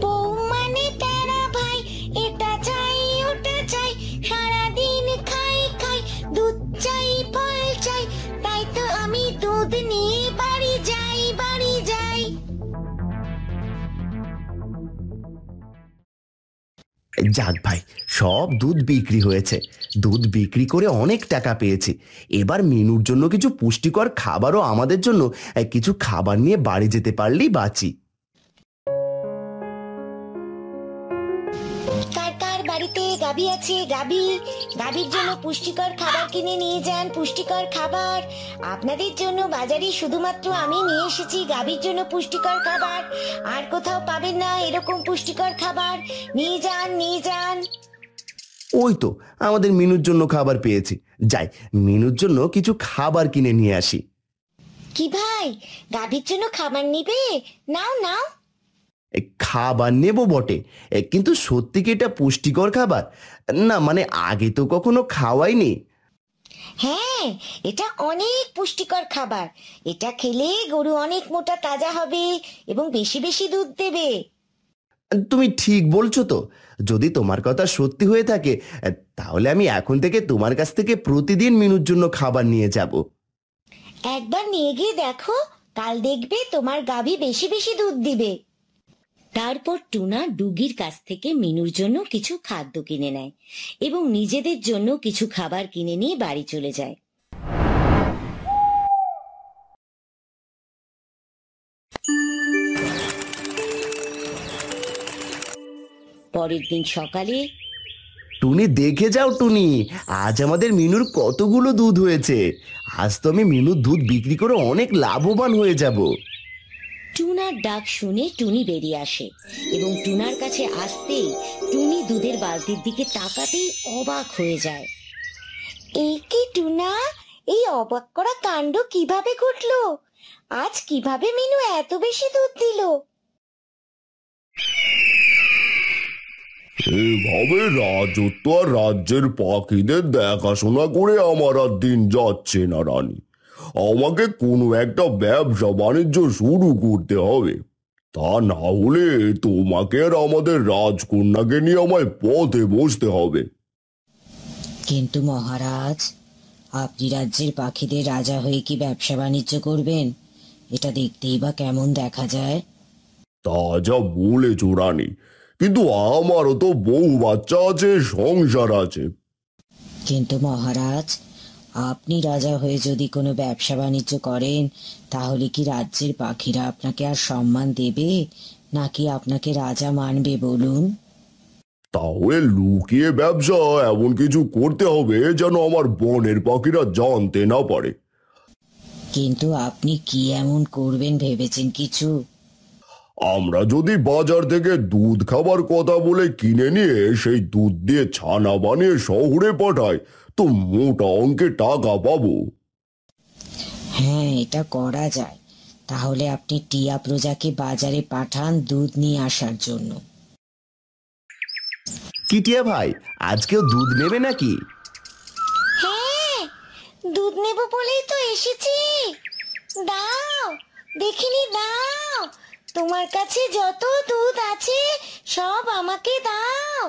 বউ মানে প্যারা ভাই, এটা চাই ওটা চাই, সারাদিন খাই খাই, দুধ চাই ফল চাই, তাই তো আমি দুধ নিয়ে বাড়ি যাই, বাড়ি যাই। যাক ভাই, সব দুধ বিক্রি হয়েছে। দুধ বিক্রি করে অনেক টাকা পেয়েছি। এবার মিনুর জন্য কিছু পুষ্টিকর খাবারও আমাদের জন্য কিছু খাবার নিয়ে বাড়ি যেতে পারলেই বাঁচি। কার কার বাড়িতে গাভী আছে? গাভীর জন্য পুষ্টিকর খাবার কিনে নিয়ে যান, পুষ্টিকর খাবার। আপনাদের জন্য বাজারে শুধুমাত্র আমি নিয়ে এসেছি গাভীর জন্য পুষ্টিকর খাবার। আর কোথাও পাবেন না এরকম পুষ্টিকর খাবার। নিয়ে যান, নিয়ে যান। ওই তো আমাদের মিনুর জন্য খাবার পেয়েছি। যাই, মিনুর জন্য কিছু খাবার কিনে নিয়ে আসি। কি ভাই, গাভীর জন্য খাবার নিবে? নাও নাও। খাবার নেব বটে, কিন্তু সত্যি কি এটা পুষ্টিকর খাবার? না মানে আগে তো কখনো খাওয়াইনি। হ্যাঁ, এটা অনেক পুষ্টিকর খাবার। এটা খেলে গরু অনেক মোটা তাজা হবে এবং বেশি বেশি দুধ দেবে। তুমি ঠিক বলছো তো। যদি তোমার কথা সত্যি হয়ে থাকে তাহলে আমি এখন থেকে তোমার কাছ থেকে প্রতিদিন মিনুর জন্য খাবার নিয়ে যাব। একবার নিয়ে গিয়ে দেখো, কাল দেখবে তোমার গাভী বেশি বেশি দুধ দিবে। তারপর টুনা ডুগির কাছ থেকে মিনুর জন্য কিছু খাদ্য কিনে নেয় এবং নিজেদের জন্য কিছু খাবার কিনে নিয়ে বাড়ি চলে যায়। পরের দিন সকালে, টুনি দেখে যাও টুনি, আজ আমাদের মিনুর কতগুলো দুধ হয়েছে। আজ তো আমি মিনুর দুধ বিক্রি করে অনেক লাভবান হয়ে যাব। টুনার ডাক শুনে টুনি বেরিয়ে আসে এবং টুনার কাছে আসতেই টুনি দুধের বালতির দিকে তাকাতেই অবাক হয়ে যায়। এই কি টুনা, এই অবাক করা কাণ্ড কিভাবে ঘটলো? আজ কিভাবে মিনু এত বেশি দুধ দিল? এইভাবে রাজত্ব আর রাজ্যের পাখিদের দেখাশোনা করে আমার আর দিন যাচ্ছে না রানী। আমাকে কোনো একটা ব্যবসা বাণিজ্য শুরু করতে হবে। তা না হলে তোমাকে আর আমাদের রাজকন্যাকে নিয়ে আমায় পথে বসতে হবে। কিন্তু মহারাজ, আপনি রাজ্যের পাখিদের রাজা হয়ে কি ব্যবসা বাণিজ্য করবেন? এটা দেখতেই বা কেমন দেখা যায়। তা যা বলেছ রানী, কিন্তু আমারও তো বউ বাচ্চা আছে, সংসার আছে। কিন্তু মহারাজ, আপনি রাজা হয়ে যদি কোনো ব্যবসা বাণিজ্য করেন, তাহলে কি রাজ্যের পাখিরা আপনাকে আর সম্মান দেবে, নাকি আপনাকে রাজা মানবে বলুন? তাহলে লুকিয়ে ব্যবসা এমন কিছু করতে হবে যেন আমার বনের পাখিরা জানতে না পারে। কিন্তু আপনি কি এমন করবেন ভেবেছেন কিছু? আমরা যদি বাজার থেকে দুধ খাবার কথা বলে কিনে নিয়ে সেই দুধ দিয়ে ছানা বানিয়ে শহরে পাঠাই, তো মোটা অঙ্কের টাকা পাবো। হ্যাঁ, এটা করা যায়। তাহলে আপনি টিয়া প্রজাকে বাজারে পাঠান দুধ নিয়ে আসার জন্য। কি টিয়া ভাই, আজকেও দুধ নেবে নাকি? হ্যাঁ, দুধ নেব বলেই তো এসেছি। দাও, দেখিনি, দাও। তোমার কাছে যত দুধ আছে সব আমাকে দাও।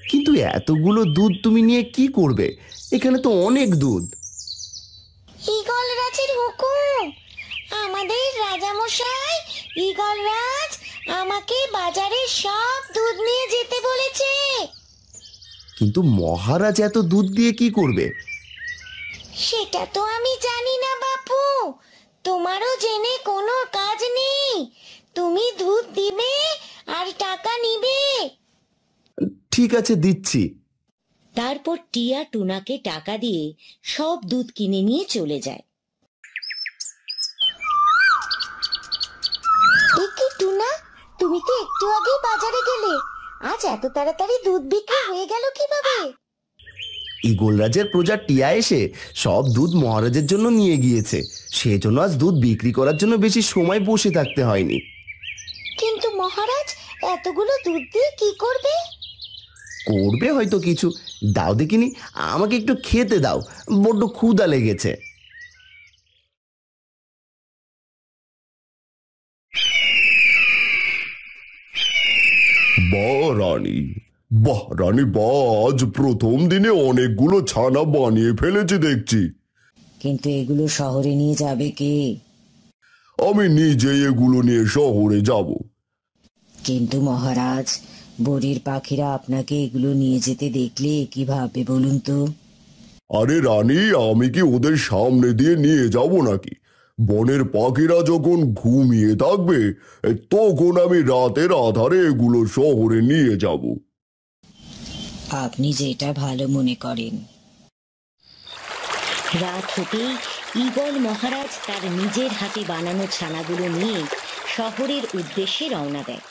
কিন্তু এতগুলো দুধ তুমি নিয়ে কি করবে? এখানে তো অনেক দুধ। ঈগল রাজের হুকুম। আমাদের রাজামশাই ঈগল রাজ আমাকে বাজারে সব দুধ নিয়ে যেতে বলেছে। কিন্তু মহারাজ এত দুধ দিয়ে কি করবে? সেটা তো আমি জানি না বাপু, তোমারও জেনে কোনো কাজ নেই। তুমি দুধ দিবে আর টাকা নিবে। ঠিক আছে, দিচ্ছি। তারপর টিয়া টুনাকে টাকা দিয়ে সব দুধ কিনে নিয়ে চলে যায়। কি টুনা, তুমি তো একটু আগে বাজারে গেলে, আজ এত তাড়াতাড়ি দুধ বিক্রি হয়ে গেল কিভাবে? ঈগল রাজের প্রজা টিয়া এসে সব দুধ মহারাজের জন্য নিয়ে গিয়েছে, সেজন্য আজ দুধ বিক্রি করার জন্য বেশি সময় বসে থাকতে হয়নি। কিন্তু মহারাজ এতগুলো দুধ দিয়ে কি করবে? করবে হয়তো কিছু। দাও দেখিনি, আমাকে একটু খেতে দাও, বড্ড ক্ষুধা লেগেছে। বাহ রানী, বাহ রানী, বাহ, আজ প্রথম দিনে অনেকগুলো ছানা বানিয়ে ফেলেছি দেখছি। কিন্তু এগুলো শহরে নিয়ে যাবে কে? আমি নিজেই এগুলো নিয়ে শহরে যাব। কিন্তু মহারাজ, বনের পাখিরা আপনাকে এগুলো নিয়ে যেতে দেখলে কি ভাববে বলুন তো? আরে রানী, আমি কি ওদের সামনে দিয়ে নিয়ে যাব নাকি? বনের পাখিরা যখন ঘুমিয়ে থাকবে তখন আমি রাতের আধারে এগুলো শহরে নিয়ে যাব। আপনি যেটা ভালো মনে করেন। রাত হতেই ঈগল মহারাজ তার নিজের হাতে বানানো ছানাগুলো নিয়ে শহরের উদ্দেশ্যে রওনা দেয়।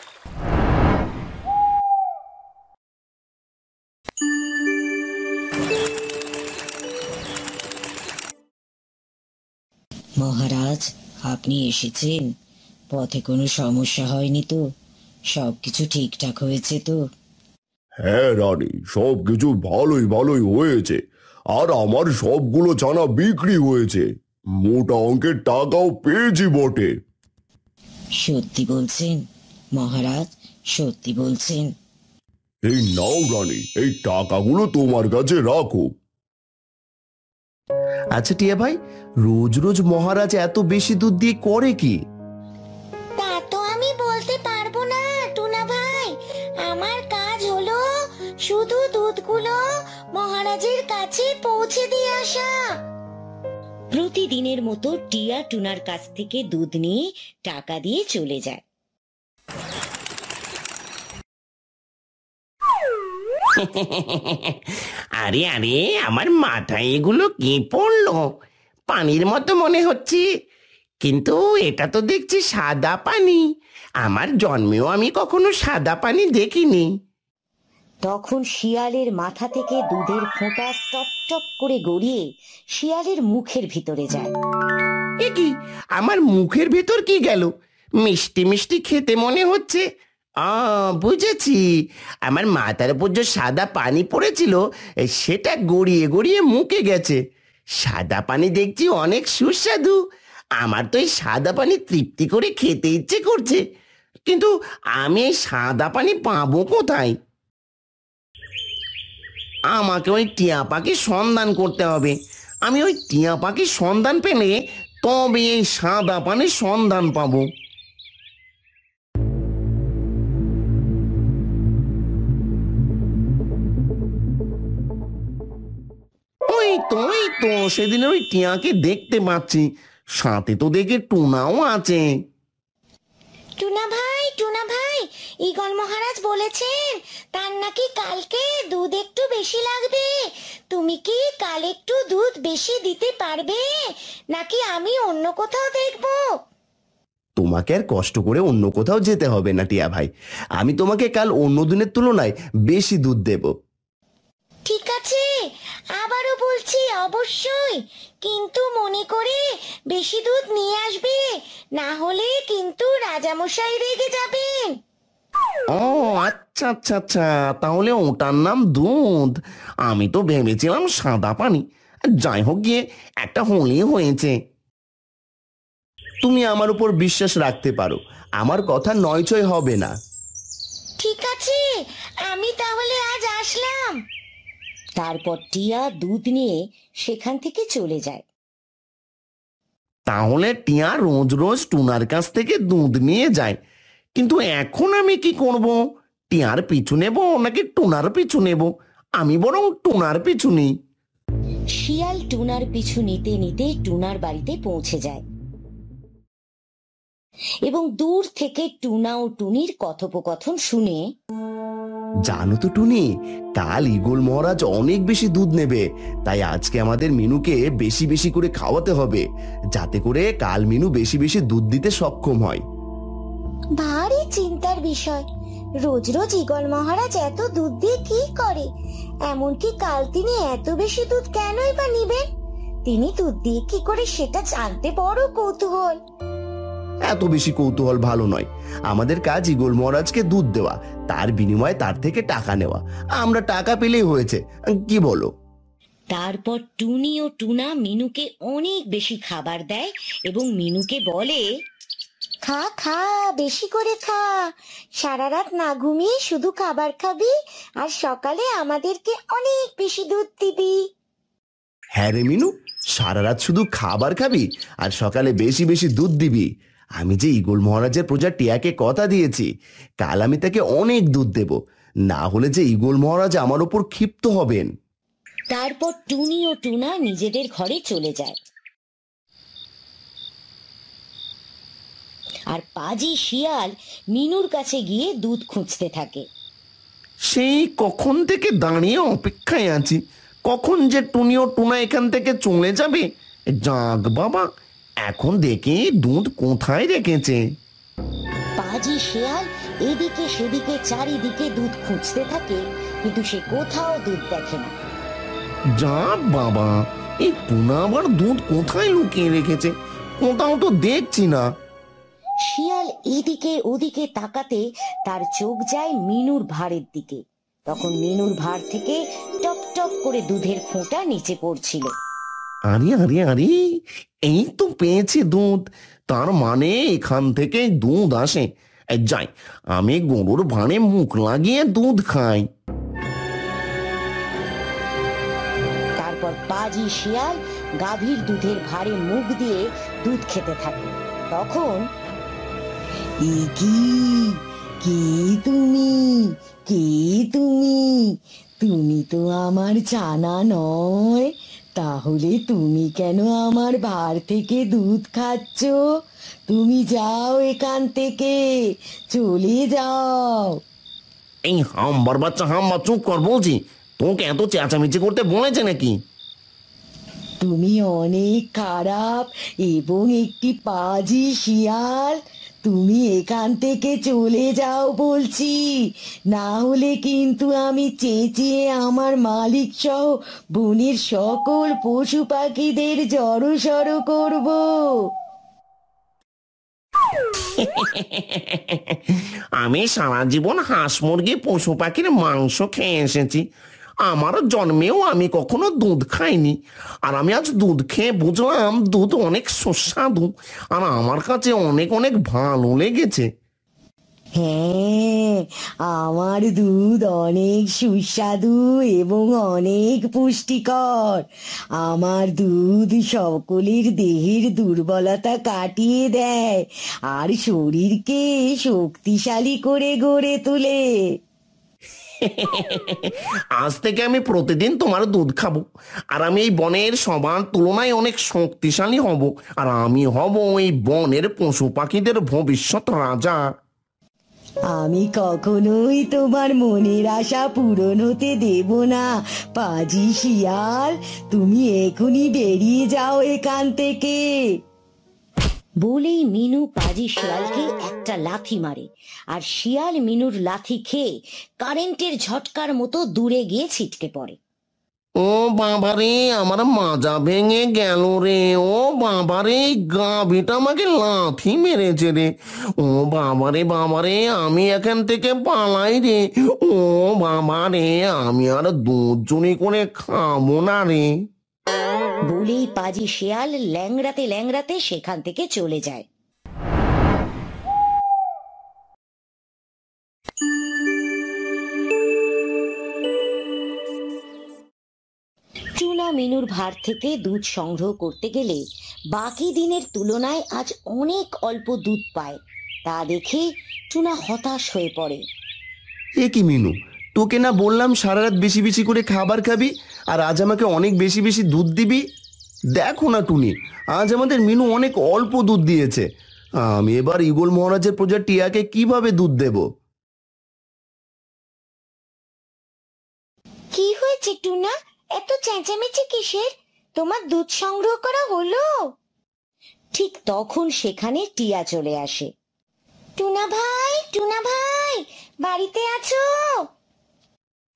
মহারাজ, আপনি এসেছেন? পথে কোনো সমস্যা হয়নি তো? সবকিছু ঠিকঠাক হয়েছে তো? হ্যাঁ রানী, সবকিছু ভালোই ভালোই হয়েছে। আর আমার সবগুলো ছানা বিক্রি হয়েছে, মোটা অঙ্কের টাকাও পেয়েছি বটে। সত্যি বলছেন মহারাজ? সত্যি বলছেন? এই নাও রানী, এই টাকাগুলো তোমার কাছে রাখো। আচ্ছা টিয়া ভাই, রোজ রোজ মহারাজ এত বেশি দুধ দিয়ে করে কি? তা তো আমি বলতে পারবো না টুনা ভাই। আমার কাজ হলো শুধু দুধগুলো মহারাজের কাছে পৌঁছে দিয়ে আসা। প্রতিদিনের মতো টিয়া টুনার কাছ থেকে দুধ নিয়ে টাকা দিয়ে চলে যায়। আরে আরে, আমার মাথায় এগুলো কি পড়লো? পানির মতো মনে হচ্ছে, কিন্তু এটা তো দেখছি সাদা পানি। আমার জন্মেও আমি কখনো সাদা পানি দেখিনি। তখন শিয়ালের মাথা থেকে দুধের ফোঁটা টপ টপ করে গড়িয়ে শিয়ালের মুখের ভিতরে যায়। এ কি, আমার মুখের ভেতর কি গেল? মিষ্টি মিষ্টি খেতে মনে হচ্ছে। বুঝেছি, আমার মাথার উপর যে সাদা পানি পড়েছিল সেটা গড়িয়ে গড়িয়ে মুখে গেছে। সাদা পানি দেখছি অনেক সুস্বাদু। আমার তো এই সাদা পানি তৃপ্তি করে খেতে ইচ্ছে করছে, কিন্তু আমি এই সাদা পানি পাবো কোথায়? আমাকে ওই টিয়া পাখির সন্ধান করতে হবে। আমি ওই টিয়া পাখির সন্ধান পেলে তবে এই সাদা পানির সন্ধান পাবো। ওই তো সেদিনের ওই টিয়াকে দেখতে পাচ্ছি, সাথে তো দেখে টুনাও আছে। টুনা ভাই, ঈগল মহারাজ বলেছেন তার নাকি কালকে দুধ একটু বেশি লাগবে। তুমি কি কাল একটু দুধ বেশি দিতে পারবে, নাকি আমি অন্য কোথাও দেখবো? তোমাকে আর কষ্ট করে অন্য কোথাও যেতে হবে না টিয়া ভাই, আমি তোমাকে কাল অন্য দিনের তুলনায় বেশি দুধ দেব। ঠিক আছে, আবারও বলছি অবশ্যই, কিন্তু মনে করে বেশি দুধ নিয়ে আসবে, না হলে কিন্তু রাজামশাই রেগে যাবেন। ও আচ্ছা আচ্ছা আচ্ছা, তাহলে ওটার নাম দুধ। আমি তো ভেবেছিলাম সাদা পানি। যাই হোক, গিয়ে একটা হলেই হয়েছে। তুমি আমার উপর বিশ্বাস রাখতে পারো, আমার কথা নয়ছয় হবে না। ঠিক আছে, আমি তাহলে আজ আসলাম। তারপর টিয়া দুধ নিয়ে সেখান থেকে চলে যায়। তাহলে টিয়া রোজ রোজ টুনার কাছ থেকে দুধ নিয়ে যায়, কিন্তু এখন আমি কি করব? টিয়ার পিছু নেব নাকি টুনার পিছু নেব? আমি বরং টুনার পিছু নিই। শিয়াল টুনার পিছু নিতে নিতে টুনার বাড়িতে পৌঁছে যায় এবং দূর থেকে টুনা ও টুনির কথোপকথন শুনে, জানো তো টুনি, কাল ঈগল মহারাজ অনেক বেশি দুধ নেবে, তাই আজকে আমাদের মিনুকে বেশি বেশি করে খাওয়াতে হবে, যাতে করে কাল মিনু বেশি বেশি দুধ দিতে সক্ষম হয়। ভারী চিন্তার বিষয়, রোজ রোজ ঈগল মহারাজ এত দুধ দিয়ে কি করে? এমনকি কাল তিনি এত বেশি দুধ কেনই বা নিবেন? তিনি দুধ দিয়ে কি করে সেটা জানতে বড় কৌতূহল। এত বেশি কৌতূহল ভালো নয়, আমাদের কাজ ঈগল মহারাজকে দুধ দেওয়া, তার বিনিময়ে তার থেকে টাকা নেওয়া। আমরা টাকা পেলেই হয়েছে, কি বলো? তারপর টুনি ও টুনা মিনুকে অনেক বেশি খাবার দেয় এবং মিনুকে বলে, খা খা, বেশি করে খা, সারা রাত না ঘুমিয়ে শুধু খাবার খাবি আর সকালে আমাদেরকে অনেক বেশি দুধ দিবি। হ্যাঁ রে মিনু, সারা রাত শুধু খাবার খাবি আর সকালে বেশি বেশি দুধ দিবি। আমি যে ঈগল মহারাজের প্রজা টিয়াকে কথা দিয়েছি, কাল আমি তাকে অনেক দুধ দেব, না হলে যে ঈগল মহারাজ আমার উপর ক্ষিপ্ত হবেন। তারপর টুনি ও টুনা নিজেদের ঘরে চলে যায় আর পাজি শিয়াল মিনুর কাছে গিয়ে দুধ খুঁজতে থাকে। সেই কখন থেকে দাঁড়িয়ে অপেক্ষায় আছি, কখন যে টুনি ও টুনা এখান থেকে চলে যাবে। যাক বাবা, এখন দেখি দুধ কোথায় রেখেছে। পাজি শিয়াল এদিকে সেদিকে চারিদিকে দুধ খুঁজতে থাকে, কিন্তু সে কোথাও দুধ দেখে না। যা বাবা, এই টুনা আবার দুধ কোথায় লুকিয়ে রেখেছে? কোথাও তো দেখছি না। শিয়াল এদিকে ওদিকে তাকাতে তার চোখ যায় মিনুর ভাঁড়ের দিকে। তখন মিনুর ভাঁড় থেকে টপ টপ করে দুধের ফোঁটা নিচে পড়ছিল। আরে আরে আরে, এই তো পেয়েছি দুধ, তার মানে এখান থেকে দুধ আসে। যাই, আমি গরুর ভাঁড়ে মুখ লাগিয়ে দুধ খাই। তারপর পাজি শিয়াল গাভীর দুধের ভাঁড়ে মুখ দিয়ে দুধ খেতে থাকে। তখন, কে তুমি, কে তুমি? তুমি তো আমার জানা নয়, তাহলে তুমি কেন আমার ভাঁড় থেকে দুধ খাচ্ছ? তুমি যাও এখান থেকে, চলে যাও। এই হাম্বার বাচ্চা, হাম্বা, চুপ কর বলছি। তোকে এত চেঁচামেচি করতে বলেছে নাকি? তুমি অনেক খারাপ এবং একটি পাজি শিয়াল। তুমি এখান থেকে চলে যাও বলছি, না হলে কিন্তু আমি চেঁচিয়ে আমার মালিক সহ বনের সকল পশু পাখিদের জড়সড় করব। আমি সারা জীবন হাঁস মুরগি পশু পাখির মাংস খেয়ে এসেছি, আমার জন্মেও আমি কখনো দুধ খাইনি, আর আমি আজ দুধ খেয়ে বুঝলাম দুধ অনেক সুস্বাদু, আর আমার কাছে অনেক অনেক ভালো লেগেছে। হ্যাঁ, আমার দুধ অনেক সুস্বাদু এবং অনেক পুষ্টিকর। আমার দুধ সকলের দেহের দুর্বলতা কাটিয়ে দেয় আর শরীরকে শক্তিশালী করে গড়ে তোলে। আজ থেকে আমি প্রতিদিন তোমার দুধ খাবো, আর আমি এই বনের সবার তুলনায় অনেক শক্তিশালী হব, আর আমি হব এই বনের পশু পাখিদের ভবিষ্যৎ রাজা। আমি কখনোই তোমার মনের আশা পূরণ হতে দেব না পাজি শিয়াল। তুমি এখনই বেরিয়ে যাও এখান থেকে। বলেই মিনু পাজি শিয়ালকে একটা লাথি মারে, আর শিয়াল মিনুর লাথি খেয়ে কারেন্টের ঝটকার মতো দূরে গিয়ে ছিটকে পড়ে। ও বাবারে, আমার মাজা ভেঙে গেল রে। ও বাবারে, গাভীটা আমাকে লাথি মেরেছে রে। ও বাবারে বাবারে, আমি এখান থেকে পালাই রে। ও বাবারে, আমি আর দুধ চুরি করে খাবো না রে। বলেই পাজি শিয়াল ল্যাংড়াতে ল্যাংড়াতে সেখান থেকে চলে যায়। টুনা মিনুর ভার থেকে দুধ সংগ্রহ করতে গেলে বাকি দিনের তুলনায় আজ অনেক অল্প দুধ পায়। তা দেখে টুনা হতাশ হয়ে পড়ে। এ কি মিনু, তোকে না বললাম সারা রাত বেশি বেশি করে খাবার খাবি, আর আজ আমাকে অনেক বেশি বেশি দুধ দিবি? দেখো না টুনি, আজ আমাদের মিনু অনেক অল্প দুধ দিয়েছে। আমি এবার ঈগল মহারাজের প্রজা টিয়াকে কিভাবে দুধ দেব? কি হয়েছে টুনা, এত চেঁচামেচি কিসের? তোমার দুধ সংগ্রহ করা হলো? ঠিক তখন সেখানে টিয়া চলে আসে। টুনা ভাই, বাড়িতে আছো?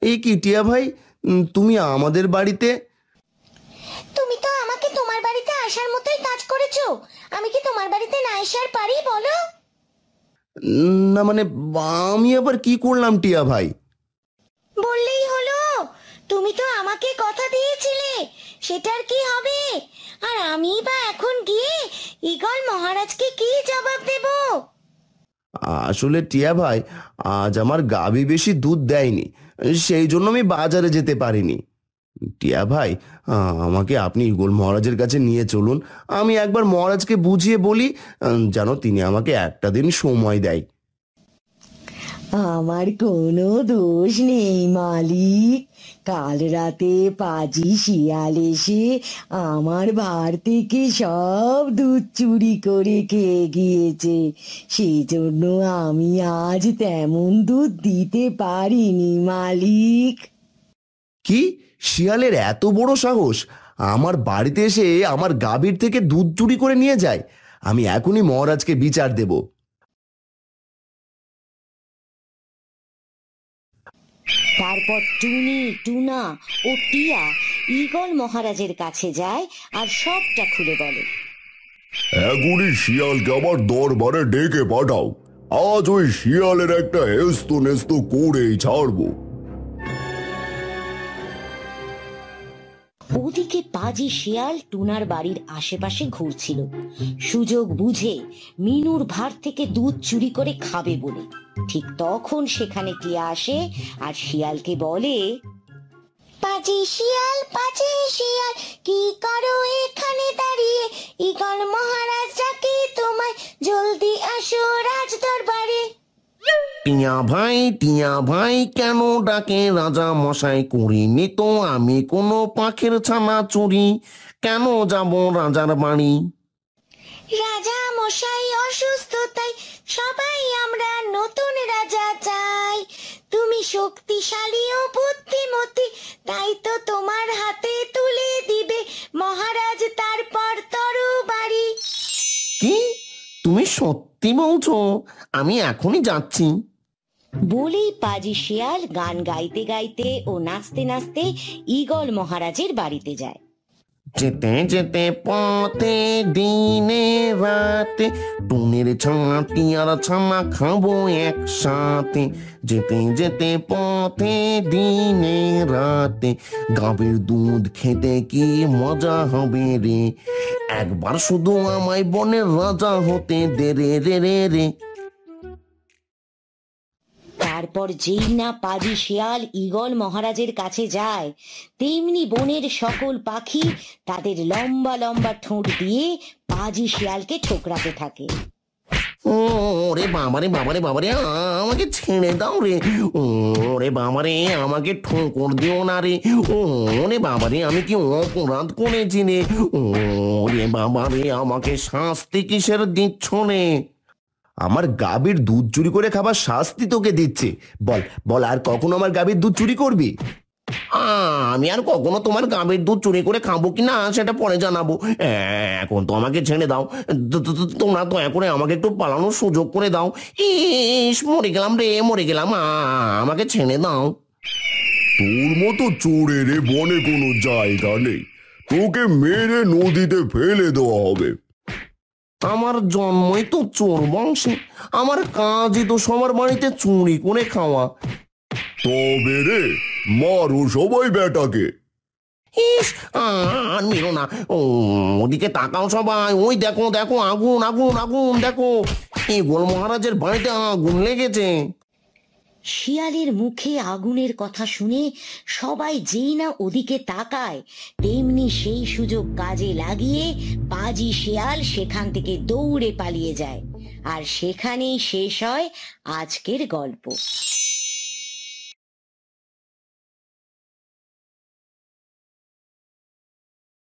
এই কি টিয়া ভাই, তুমি আমাদের বাড়িতে? তুমি তো আমাকে তোমার বাড়িতে আসার মতোই কাজ করেছো, আমি কি তোমার বাড়িতে না আসার পারি বলো? না মানে, আমি আবার কি করলাম টিয়া ভাই? বললেই হলো, তুমি তো আমাকে কথা দিয়েছিলে, সেটার কি হবে? আর আমি বা এখন গিয়ে ঈগল মহারাজকে কি জবাব দেব? আসলে টিয়া ভাই, আজ আমার গাভী বেশি দুধ দেয়নি, সেই জন্য আমি বাজারে যেতে পারিনি। টিয়া ভাই, আমাকে আপনি ঈগল মহারাজের কাছে নিয়ে চলুন। আমি একবার মহারাজকে বুঝিয়ে বলি, যেন তিনি আমাকে একটা দিন সময় দেয়। আমার কোনো দোষ নেই মালিক। কাল রাতে পাজি শিয়াল এসে আমার ভার থেকে সব দুধ চুরি করে খেয়ে গিয়েছে, সেই জন্য আমি আজ তেমন দুধ দিতে পারিনি মালিক। কি, শিয়ালের এত বড় সাহস আমার বাড়িতে এসে আমার গাভীর থেকে দুধ চুরি করে নিয়ে যায়? আমি এখনই মহারাজকে বিচার দেব। তারপর টুনি, টুনা ও টিয়া ঈগল মহারাজের কাছে যায় আর সবটা খুলে বলে। এখনই শিয়ালকে আমার দরবারে ডেকে পাঠাও, আজ ওই শিয়ালের একটা হেস্ত নেস্ত করেই ছাড়বো। ওদিকে পাজি শিয়াল টুনার বাড়ির আশেপাশে ঘুরছিল, সুযোগ বুঝে মিনুর ভার থেকে দুধ চুরি করে খাবে বলে। ঠিক তখন সেখানে টিয়া আসে আর শিয়ালকে বলে, পাজি শিয়াল কি করো এখানে দাঁড়িয়ে? ঈগল মহারাজ ডাকে তোমায়, জলদি আসো রাজ দরবারে। টিয়া ভাই কেন ডাকে রাজা মশাই? করিনি তো আমি কোনো পাখির ছানা চুরি, কেন যাব রাজার বাড়ি? রাজা মশাই অসুস্থ, তাই সবাই আমরা নতুন রাজা চাই। তুমি শক্তিশালী ও বুদ্ধিমতী, তাই তো তোমার হাতে তুলে দিবে মহারাজ তারপর তরবারি। কি, তুমি সত্যি বলছো? আমি এখনই যাচ্ছি। বলেই পাজি শিয়াল গান গাইতে গাইতে ও নাচতে নাচতে ঈগল মহারাজের বাড়িতে যায়। যেতে যেতে পথে দিনে রাতে টুনির ছাটি আর ছানা খাবো একসাথে। যেতে যেতে পথে দিনে রাতে গাভীর দুধ খেতে কি মজা হবে রে। একবার শুধু আমায় বনের রাজা হতে দে রে রে রে রে। তারপর যেই না পাজি শিয়াল ঈগল মহারাজের কাছে যায়, তেমনি বনের সকল পাখি তাদের লম্বা লম্বা ঠোঁট দিয়ে পাজি শিয়ালকে ঠোকরাতে থাকে। ওরে বাবারে বাবারে বাবারে, আমাকে ছেড়ে দাও রে। ওরে বাবারে, আমাকে ঠোকর দিও না রে। ওরে বাবারে, আমি কি অপরাধ করেছি রে? ওরে বাবারে, আমাকে শাস্তি কিসের দিচ্ছ রে? আমার গাভীর দুধ চুরি করে খাবার শাস্তি তোকে দিচ্ছে। বল বল, আর কখনো আমার গাভীর দুধ চুরি করবি? আমি আর কখনো তোমার গাভীর দুধ চুরি করে খাবো কিনা সেটা পরে জানাবো। এখন তো আমাকে ছেড়ে দাও। তোমরা দয়া করে আমাকে একটু পালানোর সুযোগ করে দাও। ইস, মরে গেলাম রে, মরে গেলাম। আমাকে ছেড়ে দাও। তোর মতো চোরের এ বনে কোনো জায়গা নেই, তোকে মেরে নদীতে ফেলে দেওয়া হবে। আমার জন্মই তো চোর বংশে, আমার কাজই তো সবার বাড়িতে চুরি করে খাওয়া। তবে রে, মারো সবাই বেটাকে। ইস, আর মেরো না। ওদিকে তাকাও সবাই, ওই দেখো দেখো, আগুন আগুন আগুন, দেখো ঈগল মহারাজের বাড়িতে আগুন লেগেছে। শিয়ালের মুখে আগুনের কথা শুনে সবাই যেই না ওদিকে তাকায়, তেমনি সেই সুযোগ কাজে লাগিয়ে পাজি শিয়াল সেখান থেকে দৌড়ে পালিয়ে যায়। আর সেখানেই শেষ হয় আজকের গল্প।